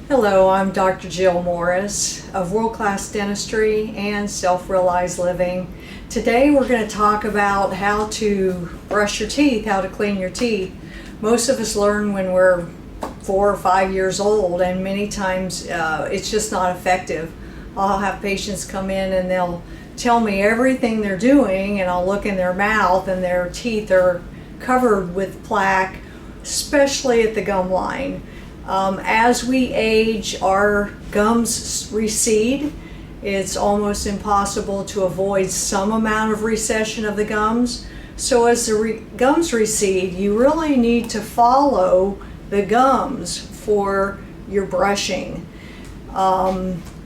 Hello, I'm Dr. Jill Morris of World Class Dentistry and Self-Realized Living. Today we're going to talk about how to brush your teeth, how to clean your teeth. Most of us learn when we're 4 or 5 years old, and many times it's just not effective. I'll have patients come in and they'll tell me everything they're doing, and I'll look in their mouth and their teeth are covered with plaque, especially at the gum line. As we age, our gums recede. It's almost impossible to avoid some amount of recession of the gums. So as the gums recede, you really need to follow the gums for your brushing.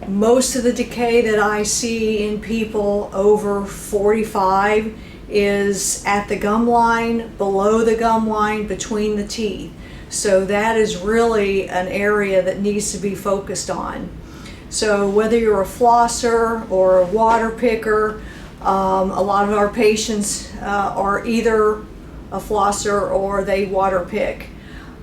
Most of the decay that I see in people over 45 is at the gum line, below the gum line, between the teeth. So that is really an area that needs to be focused on. So whether you're a flosser or a water picker, a lot of our patients are either a flosser or they water pick.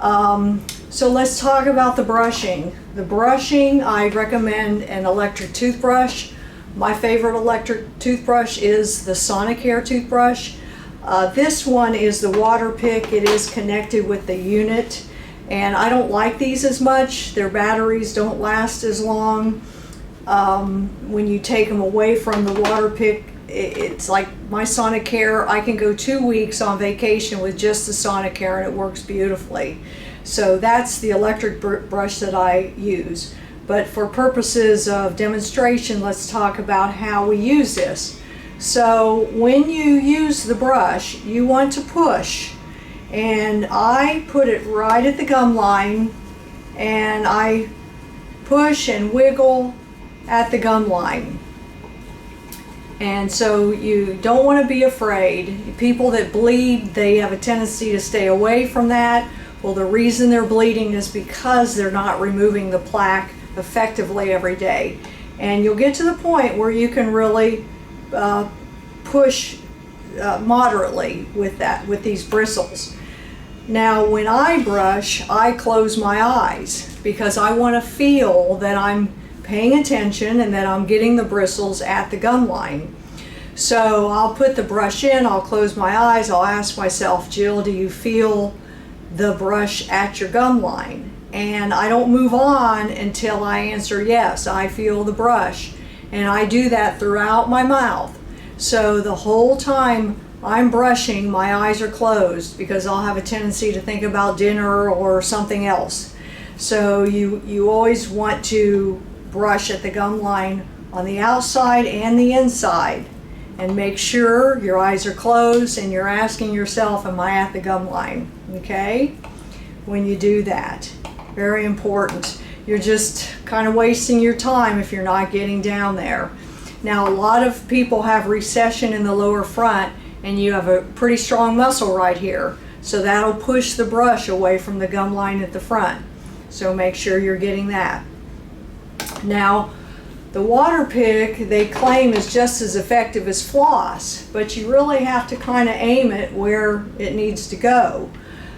So let's talk about the brushing. The brushing, I recommend an electric toothbrush. My favorite electric toothbrush is the Sonicare toothbrush. This one is the water pick. It is connected with the unit, and I don't like these as much. Their batteries don't last as long. When you take them away from the water pick, it's like my Sonicare. I can go 2 weeks on vacation with just the Sonicare and it works beautifully. So that's the electric brush that I use. But for purposes of demonstration, let's talk about how we use this. So when you use the brush, you want to push, and I put it right at the gum line, and I push and wiggle at the gum line. And so you don't want to be afraid. People that bleed, they have a tendency to stay away from that. Well, the reason they're bleeding is because they're not removing the plaque effectively every day. And you'll get to the point where you can really push moderately with these bristles. Now when I brush, I close my eyes because I want to feel that I'm paying attention and that I'm getting the bristles at the gum line. So I'll put the brush in, I'll close my eyes, I'll ask myself, Jill, do you feel the brush at your gum line? And I don't move on until I answer yes, I feel the brush. And I do that throughout my mouth. So the whole time I'm brushing, my eyes are closed because I'll have a tendency to think about dinner or something else. So you always want to brush at the gum line on the outside and the inside. And make sure your eyes are closed and you're asking yourself, am I at the gum line? Okay? When you do that. Very important. You're just kind of wasting your time if you're not getting down there. Now, a lot of people have recession in the lower front, and you have a pretty strong muscle right here. So that'll push the brush away from the gum line at the front. So make sure you're getting that. Now, the water pick, they claim, is just as effective as floss, but you really have to kind of aim it where it needs to go.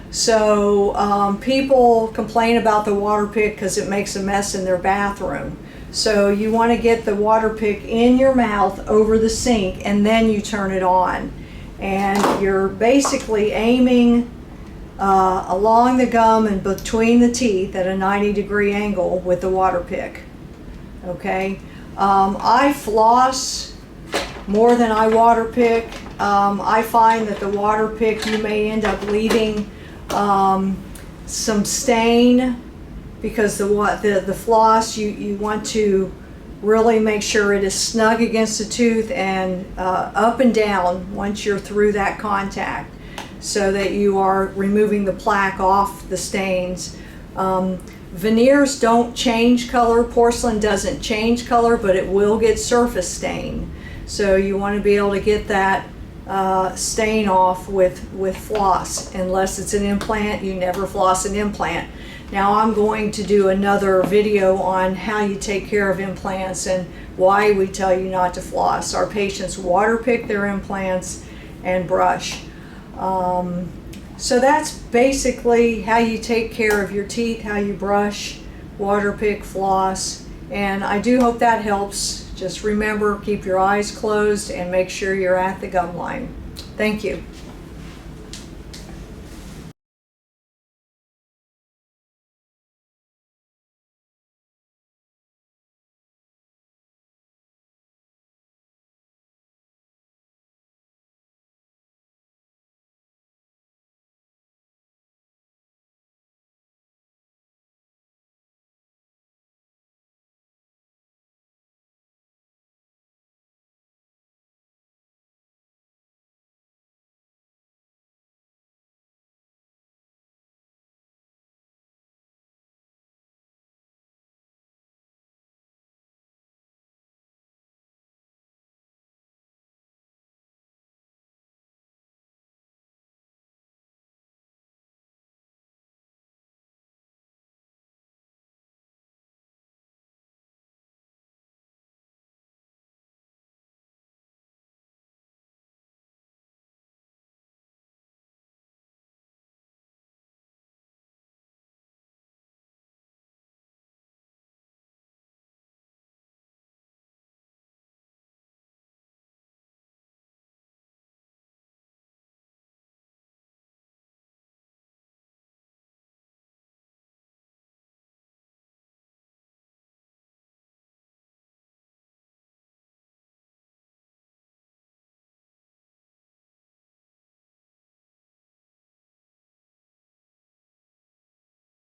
So people complain about the water pick because it makes a mess in their bathroom. So you want to get the water pick in your mouth over the sink, and then you turn it on. And you're basically aiming along the gum and between the teeth at a 90-degree angle with the water pick. Okay? I floss more than I water pick. I find that the water pick, you may end up leaving some stain, because the floss, you want to really make sure it is snug against the tooth and up and down once you're through that contact, so that you are removing the plaque off the stains. Veneers don't change color. Porcelain doesn't change color, but it will get surface stain. So you want to be able to get that stain off with floss. Unless it's an implant, you never floss an implant. Now I'm going to do another video on how you take care of implants and why we tell you not to floss. Our patients water pick their implants and brush. So that's basically how you take care of your teeth, how you brush. water pick, floss, and I do hope that helps. Just remember, keep your eyes closed and make sure you're at the gum line. Thank you.